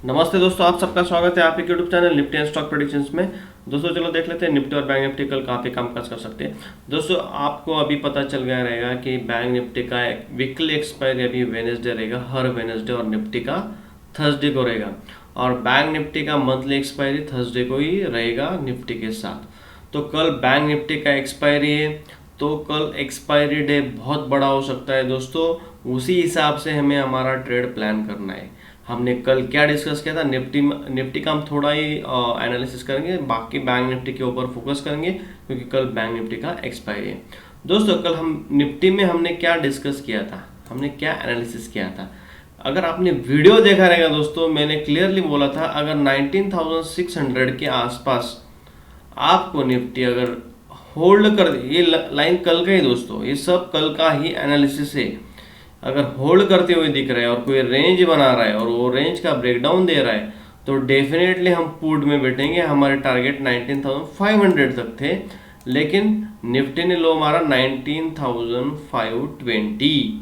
नमस्ते दोस्तों, आप सबका स्वागत है आपके YouTube channel Nifty and stock predictions में। दोस्तों चलो देख लेते हैं निफ्टी और बैंक निफ्टी कल काफ़ी कामकाज कर सकते हैं। दोस्तों आपको अभी पता चल गया रहेगा कि बैंक निफ्टी का वीकली एक्सपायरी अभी वेडनेसडे रहेगा, हर वेडनेसडे, और निफ्टी का थर्सडे को रहेगा। और बैंक निफ्टी का मंथली एक्सपायरी थर्सडे को ही रहेगा निफ्टी के साथ। तो कल बैंक निफ्टी का एक्सपायरी है, तो कल एक्सपायरी डे बहुत बड़ा हो सकता है दोस्तों। उसी हिसाब से हमें हमारा ट्रेड प्लान करना है। हमने कल क्या डिस्कस किया था, निफ्टी का हम थोड़ा ही एनालिसिस करेंगे, बाकी बैंक निफ्टी के ऊपर फोकस करेंगे क्योंकि कल बैंक निफ्टी का एक्सपायरी है। दोस्तों कल हम निफ्टी में हमने क्या डिस्कस किया था, हमने क्या एनालिसिस किया था। अगर आपने वीडियो देखा रहेगा दोस्तों, मैंने क्लियरली बोला था अगर 19,600 के आसपास आपको निफ्टी अगर होल्ड कर, ये लाइन कल का ही दोस्तों, ये सब कल का ही एनालिसिस है। अगर होल्ड करते हुए दिख रहा है और कोई रेंज बना रहा है और वो रेंज का ब्रेकडाउन दे रहा है तो डेफिनेटली हम पुट में बैठेंगे। हमारे टारगेट 19,500 तक थे, लेकिन निफ्टी ने लो मारा 19,520।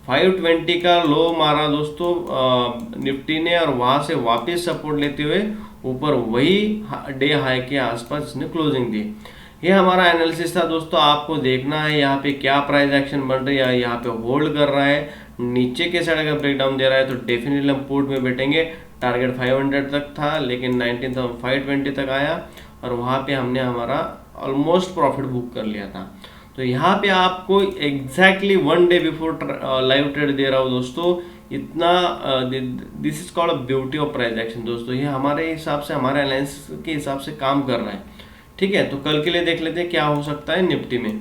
520 का लो मारा दोस्तों निफ्टी ने, और वहां से वापस सपोर्ट लेते हुए ऊपर वही डे हाई के आसपास इसने क्लोजिंग दी। ये हमारा एनालिसिस था दोस्तों। आपको देखना है यहाँ पे क्या प्राइस एक्शन बन रही है, यहाँ पे होल्ड कर रहा है, नीचे के साइड अगर ब्रेकडाउन दे रहा है तो डेफिनेटली हम पुट में बैठेंगे। टारगेट 500 तक था, लेकिन 19,520 तक आया और वहाँ पे हमने हमारा ऑलमोस्ट प्रॉफिट बुक कर लिया था। तो यहाँ पे आपको exactly 1 day before live trade दे रहा हूँ दोस्तों। इतना this is called beauty of price action दोस्तों। ये हमारे हिसाब से, हमारे एनालिसिस के हिसाब से काम कर रहा है। ठीक है, तो कल के लिए देख लेते हैं क्या हो सकता है निफ्टी में,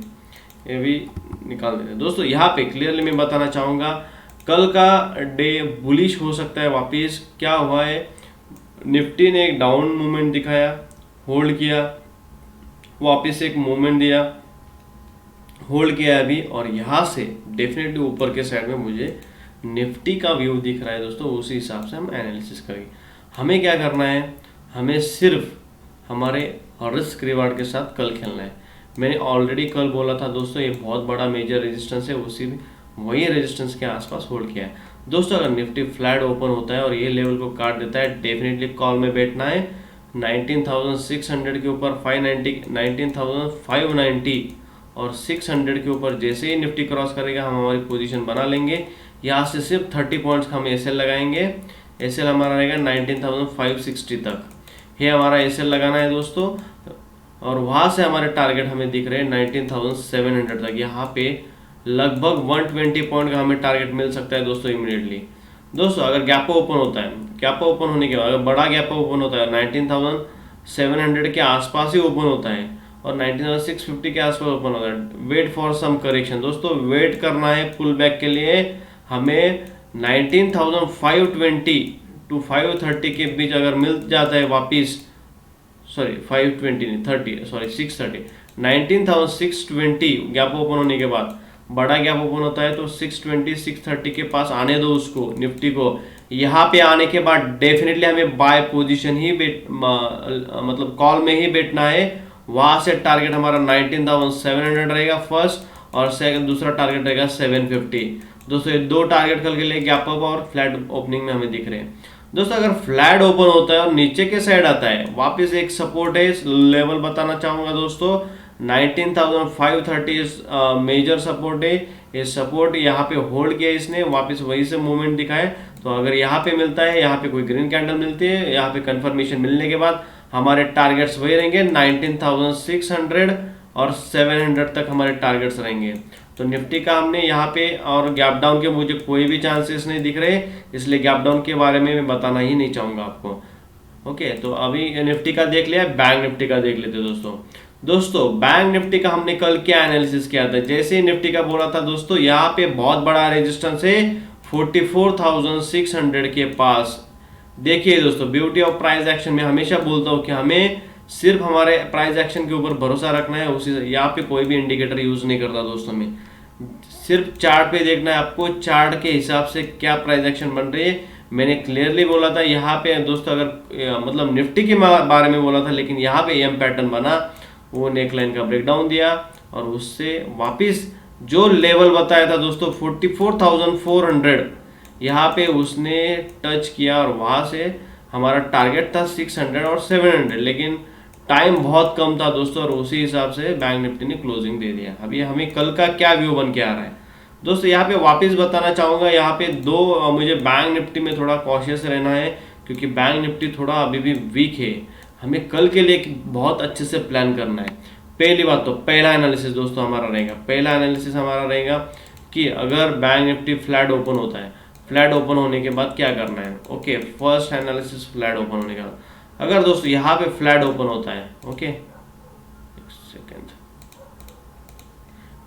ये भी निकाल देते हैं दोस्तों। यहाँ पे क्लियरली मैं बताना चाहूँगा कल का डे बुलिश हो सकता है वापिस। क्या हुआ है, निफ्टी ने एक डाउन मूवमेंट दिखाया, होल्ड किया, वापस एक मूवमेंट दिया, होल्ड किया अभी, और यहाँ से डेफिनेटली ऊपर के साइड में मुझे निफ्टी का व्यू दिख रहा है दोस्तों। उसी हिसाब से हम एनालिसिस करेंगे। हमें क्या करना है, हमें सिर्फ हमारे रिस्क रिवार्ड के साथ कल खेलना है। मैंने ऑलरेडी कल बोला था दोस्तों, ये बहुत बड़ा मेजर रेजिस्टेंस है, उसी वही रेजिस्टेंस के आसपास होल्ड किया है दोस्तों। अगर निफ्टी फ्लैट ओपन होता है और ये लेवल को काट देता है, डेफिनेटली कॉल में बैठना है। 19,600 के ऊपर 590, 19,590 और 600 के ऊपर जैसे ही निफ्टी क्रॉस करेगा हम हमारी पोजीशन बना लेंगे। यहाँ से सिर्फ 30 पॉइंट्स हम एसएल लगाएंगे। एसएल हमारा रहेगा 19,560 तक, ये हमारा एसएल लगाना है दोस्तों। और वहाँ से हमारे टारगेट हमें दिख रहे हैं 19,700 तक। यहाँ पे लगभग 120 पॉइंट का हमें टारगेट मिल सकता है दोस्तों इमीडिएटली। दोस्तों अगर गैप ओपन होता है, गैप ओपन होने के बाद अगर बड़ा गैप ओपन होता है 19,700 के आसपास ही ओपन होता है और 19,650 के आसपास ओपन होता है, वेट फॉर सम करेक्शन दोस्तों। वेट करना है पुल बैक के लिए। हमें 19,520 टू 530 के बीच अगर मिल जाता है वापिस, सॉरी 520 नहीं 30, सॉरी 630, 19,620 गैप ओपन होने के बाद बड़ा गैप ओपन होता है तो 620 630 के पास आने दो उसको, निफ्टी को। यहाँ पे आने के बाद डेफिनेटली हमें बाय पोजीशन ही मतलब कॉल में ही बैठना है। वहां से टारगेट हमारा 19,700 रहेगा फर्स्ट, और सेकंड दूसरा टारगेट रहेगा 750 दोस्तों। ये दो टारगेट कल के लिए गैप अप और फ्लैट ओपनिंग में हमें दिख रहे हैं दोस्तों। अगर फ्लैट ओपन होता है और नीचे के साइड आता है, वापस एक सपोर्ट है, इस लेवल बताना चाहूंगा दोस्तों 19,530 मेजर सपोर्ट है। ये सपोर्ट यहाँ पे होल्ड किया इसने, वापस वहीं से मूवमेंट दिखाए। तो अगर यहाँ पे मिलता है, यहाँ पे कोई ग्रीन कैंडल मिलती है, यहाँ पे कंफर्मेशन मिलने के बाद हमारे टारगेट्स वही रहेंगे 19,600 और 700 तक हमारे टारगेट्स रहेंगे। तो निफ्टी का हमने यहाँ पे, और गैप डाउन के मुझे कोई भी चांसेस नहीं दिख रहे, इसलिए गैप डाउन के बारे में मैं बताना ही नहीं चाहूँगा आपको। ओके, तो अभी निफ्टी का देख लिया, बैंक निफ्टी का देख लेते दोस्तों। बैंक निफ्टी का हमने कल क्या एनालिसिस किया था, जैसे ही निफ्टी का बोला था दोस्तों, यहाँ पे बहुत बड़ा रेजिस्टेंस है 44,600 के पास। देखिए दोस्तों, ब्यूटी ऑफ प्राइस एक्शन में हमेशा बोलता हूँ कि हमें सिर्फ हमारे प्राइस एक्शन के ऊपर भरोसा रखना है। उसी यहाँ पे कोई भी इंडिकेटर यूज नहीं करता दोस्तों, में सिर्फ चार्ट पे देखना है आपको, चार्ट के हिसाब से क्या प्राइस एक्शन बन रही है। मैंने क्लियरली बोला था यहाँ पे दोस्तों, अगर मतलब निफ्टी के बारे में बोला था, लेकिन यहाँ पे एम पैटर्न बना, वो नेकलाइन का ब्रेकडाउन दिया और उससे वापिस जो लेवल बताया था दोस्तों 44,400, यहाँ पे उसने टच किया और वहाँ से हमारा टारगेट था 600 और 700, लेकिन टाइम बहुत कम था दोस्तों, और उसी हिसाब से बैंक निफ्टी ने क्लोजिंग दे दिया। अभी हमें कल का क्या व्यू बन के आ रहा है दोस्तों, यहाँ पे वापस बताना चाहूँगा, यहाँ पे मुझे बैंक निफ्टी में थोड़ा कॉशियस रहना है, क्योंकि बैंक निफ्टी थोड़ा अभी भी वीक है। हमें कल के लिए बहुत अच्छे से प्लान करना है। पहली बात तो पहला एनालिसिस दोस्तों हमारा रहेगा कि अगर बैंक निफ्टी फ्लैट ओपन होता है, फ्लैट ओपन होने के बाद क्या करना है। Okay, first analysis flat open होने के बाद, अगर दोस्तों यहाँ पे फ्लैट ओपन होता है, ओके एक सेकेंड,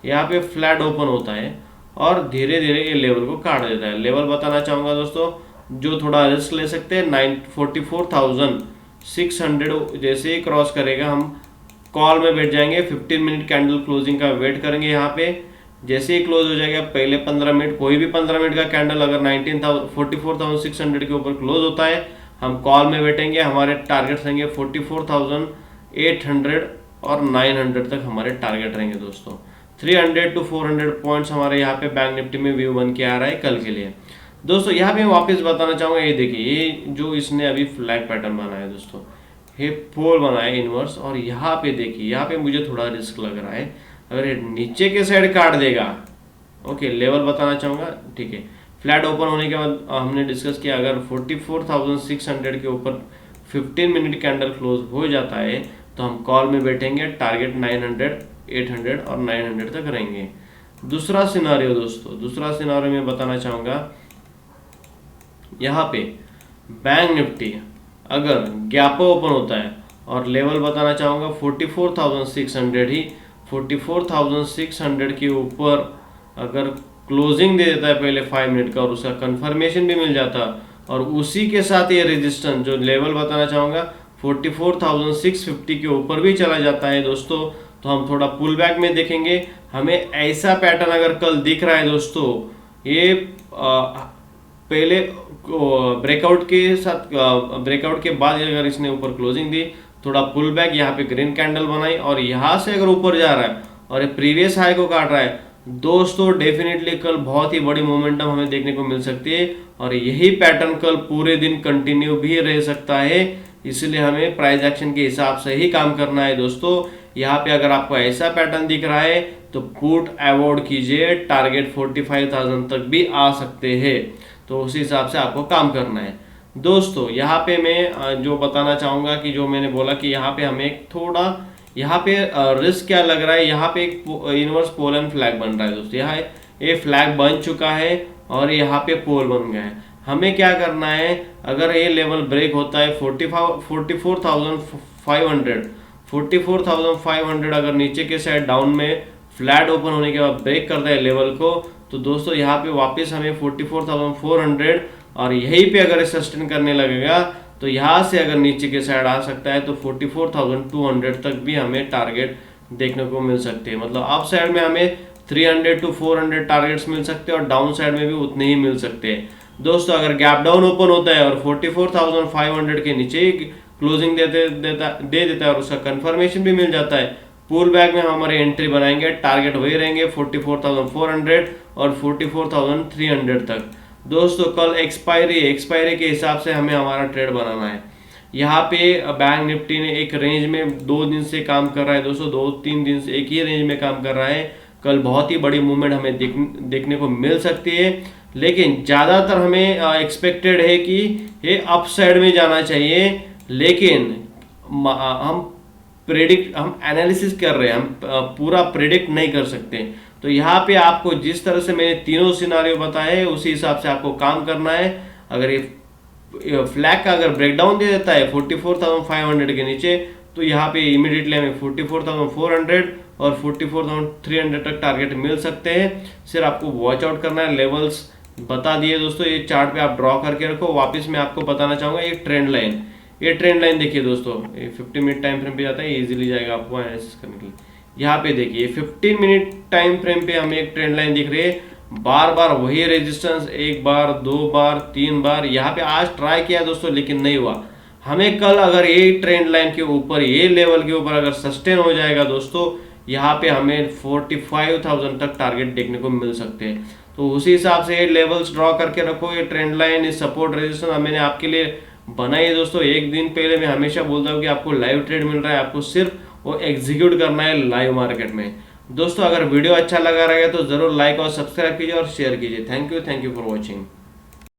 यहाँ पे फ्लैट ओपन होता है और धीरे धीरे ये लेवल को काट देता है। लेवल बताना चाहूँगा दोस्तों, जो थोड़ा रिस्क ले सकते हैं, 44,600 जैसे ही क्रॉस करेगा हम कॉल में बैठ जाएंगे। 15 मिनट कैंडल क्लोजिंग का वेट करेंगे। यहाँ पे जैसे ही क्लोज हो जाएगा, पहले 15 मिनट, कोई भी 15 मिनट का कैंडल अगर 44,600 के ऊपर क्लोज होता है, हम कॉल में बैठेंगे। हमारे टारगेट रहेंगे 44,800 और 900 तक हमारे टारगेट रहेंगे दोस्तों। 300 to 400 पॉइंट्स हमारे यहाँ पे बैंक निफ्टी में व्यू बन के आ रहा है कल के लिए दोस्तों। यहाँ पे मैं वापस बताना चाहूँगा, ये देखिए, ये जो इसने अभी फ्लैग पैटर्न बनाया दोस्तों, ये पोल बनाया इनवर्स, और यहाँ पे देखिए, यहाँ पे मुझे थोड़ा रिस्क लग रहा है अगर ये नीचे के साइड काट देगा। ओके, लेवल बताना चाहूँगा, ठीक है, फ्लैट ओपन होने के बाद हमने डिस्कस किया, अगर 44,600 के ऊपर 15 मिनट कैंडल क्लोज हो जाता है तो हम कॉल में बैठेंगे। टारगेट 900, 800 और 900 तक रहेंगे। दूसरा सिनारियो दोस्तों, दूसरा सिनारियो में बताना चाहूँगा, यहाँ पे बैंक निफ्टी अगर गैप ओपन होता है और लेवल बताना चाहूँगा 44,600 ही, 44,600 के ऊपर अगर क्लोजिंग दे देता है पहले 5 मिनट का और उसका कंफर्मेशन भी मिल जाता, और उसी के साथ ये रेजिस्टेंस जो लेवल बताना चाहूँगा 44,650 के ऊपर भी चला जाता है दोस्तों, तो हम थोड़ा पुल बैक में देखेंगे। हमें ऐसा पैटर्न अगर कल दिख रहा है दोस्तों, ये पहले ब्रेकआउट के बाद अगर इसने ऊपर क्लोजिंग दी, थोड़ा पुल बैक, यहाँ पे ग्रीन कैंडल बनाई और यहाँ से अगर ऊपर जा रहा है और ये प्रीवियस हाई को काट रहा है दोस्तों, डेफिनेटली कल बहुत ही बड़ी मोमेंटम हमें देखने को मिल सकती है, और यही पैटर्न कल पूरे दिन कंटिन्यू भी रह सकता है। इसलिए हमें प्राइस एक्शन के हिसाब से ही काम करना है दोस्तों। यहाँ पे अगर आपको ऐसा पैटर्न दिख रहा है तो पुट अवॉइड कीजिए, टारगेट 45,000 तक भी आ सकते हैं, तो उसी हिसाब से आपको काम करना है दोस्तों। यहाँ पे मैं जो बताना चाहूँगा कि जो मैंने बोला कि यहाँ पे हमें थोड़ा यहाँ पे रिस्क क्या लग रहा है, यहाँ पे एक इनवर्स पोल एंड फ्लैग बन रहा है दोस्तों। यहाँ ये फ्लैग बन चुका है और यहाँ पे पोल बन गया है। हमें क्या करना है, अगर ये लेवल ब्रेक होता है 44,500 अगर नीचे के साइड डाउन में फ्लैट ओपन होने के बाद ब्रेक करता है लेवल को, तो दोस्तों यहाँ पे वापस हमें 44,400 और यहीं पे अगर सस्टेन करने लगेगा तो यहाँ से अगर नीचे के साइड आ सकता है तो 44,200 तक भी हमें टारगेट देखने को मिल सकते हैं। मतलब अप साइड में हमें 300 to 400 टारगेट्स मिल सकते हैं और डाउन साइड में भी उतने ही मिल सकते हैं दोस्तों। अगर गैप डाउन ओपन होता है और 44,500 के नीचे क्लोजिंग दे देता है और उसका कंफर्मेशन भी मिल जाता है, पुल बैक में हम हमारे एंट्री बनाएंगे। टारगेट वही रहेंगे 44,400 और 44,300 तक दोस्तों। कल एक्सपायरी के हिसाब से हमें हमारा ट्रेड बनाना है। यहाँ पे बैंक निफ्टी ने एक रेंज में 2 दिन से काम कर रहा है दोस्तों, 2-3 दिन से एक ही रेंज में काम कर रहा है। कल बहुत ही बड़ी मूवमेंट हमें देखने को मिल सकती है, लेकिन ज़्यादातर हमें एक्सपेक्टेड है कि ये अप साइड में जाना चाहिए, लेकिन हम एनालिसिस कर रहे हैं, हम पूरा प्रेडिक्ट नहीं कर सकते। तो यहाँ पे आपको जिस तरह से मैंने तीनों सिनारियो बताए हैं उसी हिसाब से आपको काम करना है। अगर ये फ्लैग का अगर ब्रेकडाउन दे देता है 44,500 के नीचे, तो यहाँ पे इमीडिएटली हमें 44,400 और 44,300 तक टारगेट मिल सकते हैं। सिर्फ आपको वॉच आउट करना है। लेवल्स बता दिए दोस्तों, ये चार्ट पे आप ड्रॉ करके रखो। वापस मैं आपको बताना चाहूँगा ये ट्रेंड लाइन देखिए दोस्तों, ये 15 मिनट टाइम फ्रेम पे जाता है, इजीली जाएगा आपको एनालिसिस करने के लिए। यहाँ पे देखिए 15 मिनट टाइम फ्रेम पे हमें एक ट्रेंड लाइन दिख रही है, बार बार वही रेजिस्टेंस, 1 बार 2 बार 3 बार यहाँ पे आज ट्राई किया दोस्तों, लेकिन नहीं हुआ। हमें कल अगर ये ट्रेंड लाइन के ऊपर, ये लेवल के ऊपर अगर सस्टेन हो जाएगा दोस्तों, यहाँ पे हमें 45,000 तक टारगेट देखने को मिल सकते हैं। तो उसी हिसाब से ये लेवल्स ड्रॉ करके रखो। ये ट्रेंड लाइन, इस सपोर्ट रेजिस्टेंस मैंने आपके लिए बनाइए दोस्तों। एक दिन पहले मैं हमेशा बोलता हूँ कि आपको लाइव ट्रेड मिल रहा है, आपको सिर्फ वो एग्जीक्यूट करना है लाइव मार्केट में। दोस्तों अगर वीडियो अच्छा लगा रहेगा तो ज़रूर लाइक और सब्सक्राइब कीजिए और शेयर कीजिए। Thank you for watching.